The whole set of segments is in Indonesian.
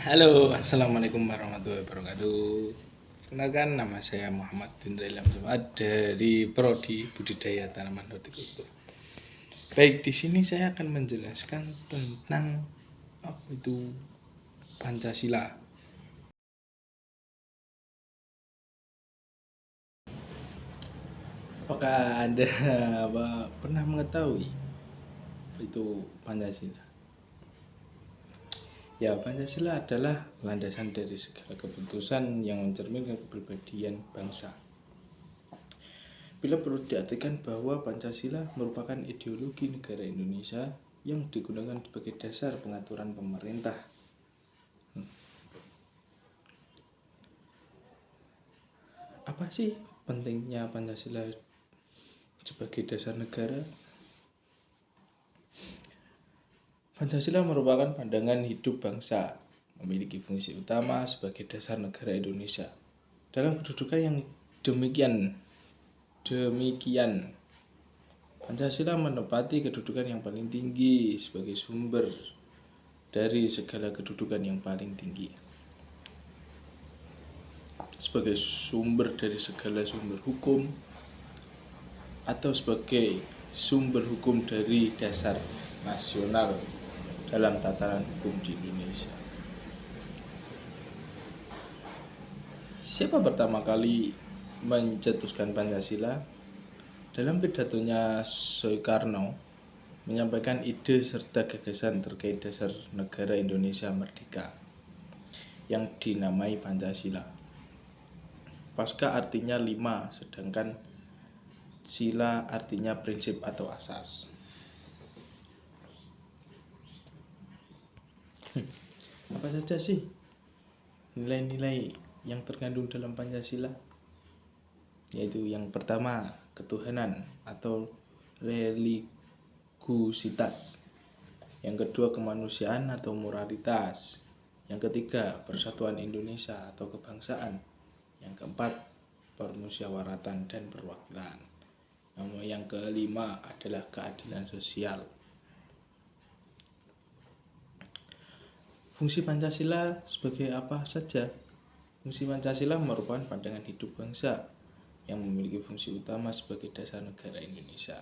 Halo, assalamualaikum warahmatullahi wabarakatuh. Kenalkan, nama saya Muhammad Indra Ilham Somad dari Prodi Budidaya Tanaman Hortikultur. Baik, di sini saya akan menjelaskan tentang apa itu Pancasila. Apakah Anda pernah mengetahui apa itu Pancasila? Ya, Pancasila adalah landasan dari segala keputusan yang mencerminkan kepribadian bangsa. Bila perlu diartikan bahwa Pancasila merupakan ideologi negara Indonesia yang digunakan sebagai dasar pengaturan pemerintah. Apa sih pentingnya Pancasila sebagai dasar negara? Pancasila merupakan pandangan hidup bangsa, memiliki fungsi utama sebagai dasar negara Indonesia. Dalam kedudukan yang demikian, Pancasila menempati kedudukan yang paling tinggi sebagai sumber dari segala kedudukan yang paling tinggi. Sebagai sumber dari segala sumber hukum atau sebagai sumber hukum dari dasar nasional dalam tataran hukum di Indonesia. Siapa pertama kali mencetuskan Pancasila? Dalam pidatonya Soekarno menyampaikan ide serta gagasan terkait dasar negara Indonesia merdeka yang dinamai Pancasila. Pasca artinya 5, sedangkan sila artinya prinsip atau asas. Apa saja sih nilai-nilai yang terkandung dalam Pancasila? Yaitu yang pertama, ketuhanan atau religiusitas. Yang kedua, kemanusiaan atau moralitas. Yang ketiga, persatuan Indonesia atau kebangsaan. Yang keempat, permusyawaratan dan perwakilan. Yang kelima adalah keadilan sosial. Fungsi Pancasila sebagai apa saja? Fungsi Pancasila merupakan pandangan hidup bangsa yang memiliki fungsi utama sebagai dasar negara Indonesia.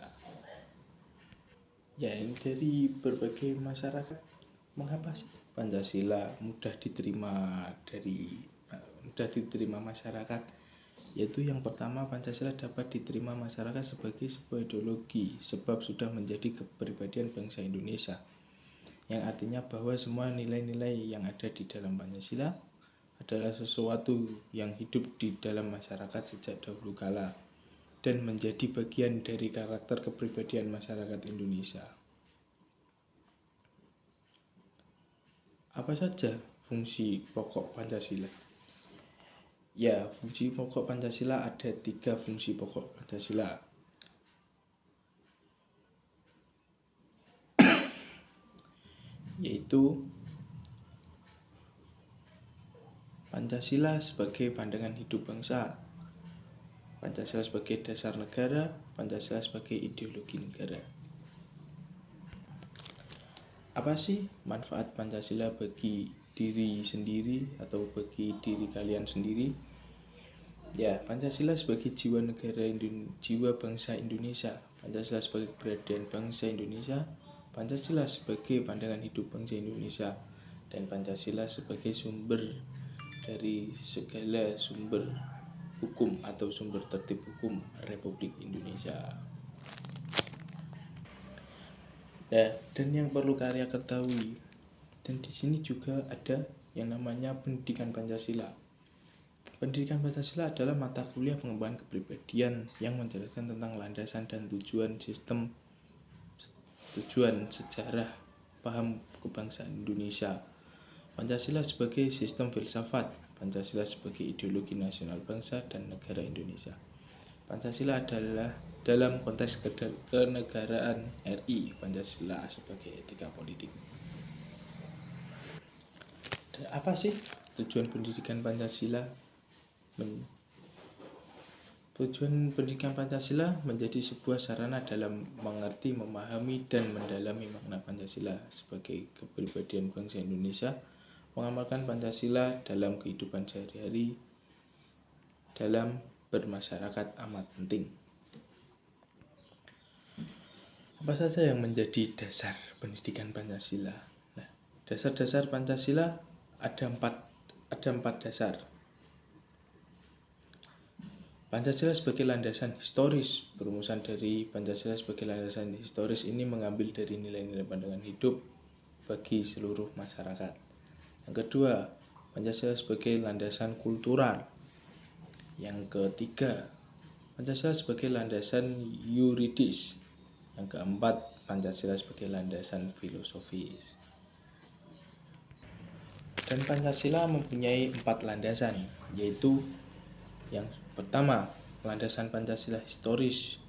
Ya, ini dari berbagai masyarakat. Mengapa sih Pancasila mudah diterima masyarakat? Yaitu yang pertama, Pancasila dapat diterima masyarakat sebagai sebuah ideologi sebab sudah menjadi kepribadian bangsa Indonesia, yang artinya bahwa semua nilai-nilai yang ada di dalam Pancasila adalah sesuatu yang hidup di dalam masyarakat sejak dahulu kala dan menjadi bagian dari karakter kepribadian masyarakat Indonesia. Apa saja fungsi pokok Pancasila? Ya, fungsi pokok Pancasila ada 3 fungsi pokok Pancasila. Yaitu Pancasila sebagai pandangan hidup bangsa, Pancasila sebagai dasar negara, Pancasila sebagai ideologi negara. Apa sih manfaat Pancasila bagi diri sendiri atau bagi diri kalian sendiri? Ya, Pancasila sebagai jiwa negara jiwa bangsa Indonesia, Pancasila sebagai keberadaan bangsa Indonesia, Pancasila sebagai pandangan hidup bangsa Indonesia, dan Pancasila sebagai sumber dari segala sumber hukum atau sumber tertib hukum Republik Indonesia. Dan yang perlu kalian ketahui, dan di sini juga ada yang namanya pendidikan Pancasila. Pendidikan Pancasila adalah mata kuliah pengembangan kepribadian yang menjelaskan tentang landasan dan tujuan sejarah paham kebangsaan Indonesia. Pancasila sebagai sistem filsafat, Pancasila sebagai ideologi nasional bangsa dan negara Indonesia. Pancasila adalah dalam konteks kenegaraan RI, Pancasila sebagai etika politik. Dan apa sih tujuan pendidikan Pancasila? Tujuan pendidikan Pancasila menjadi sebuah sarana dalam mengerti, memahami, dan mendalami makna Pancasila sebagai kepribadian bangsa Indonesia mengamalkan Pancasila dalam kehidupan sehari-hari, dalam bermasyarakat amat penting. Apa saja yang menjadi dasar pendidikan Pancasila? Nah, dasar-dasar Pancasila ada empat dasar. Pancasila sebagai landasan historis. Perumusan dari Pancasila sebagai landasan historis ini mengambil dari nilai-nilai pandangan hidup bagi seluruh masyarakat. Yang kedua, Pancasila sebagai landasan kultural. Yang ketiga, Pancasila sebagai landasan yuridis. Yang keempat, Pancasila sebagai landasan filosofis. Dan Pancasila mempunyai 4 landasan, yaitu yang pertama, landasan Pancasila historis.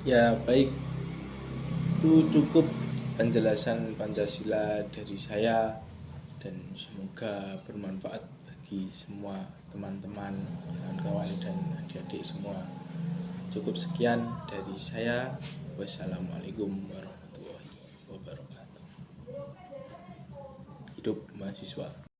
Ya, baik, itu cukup penjelasan Pancasila dari saya, dan semoga bermanfaat bagi semua teman-teman, kawan-kawan, dan adik-adik semua. Cukup sekian dari saya. Wassalamualaikum warahmatullahi wabarakatuh. Hidup mahasiswa.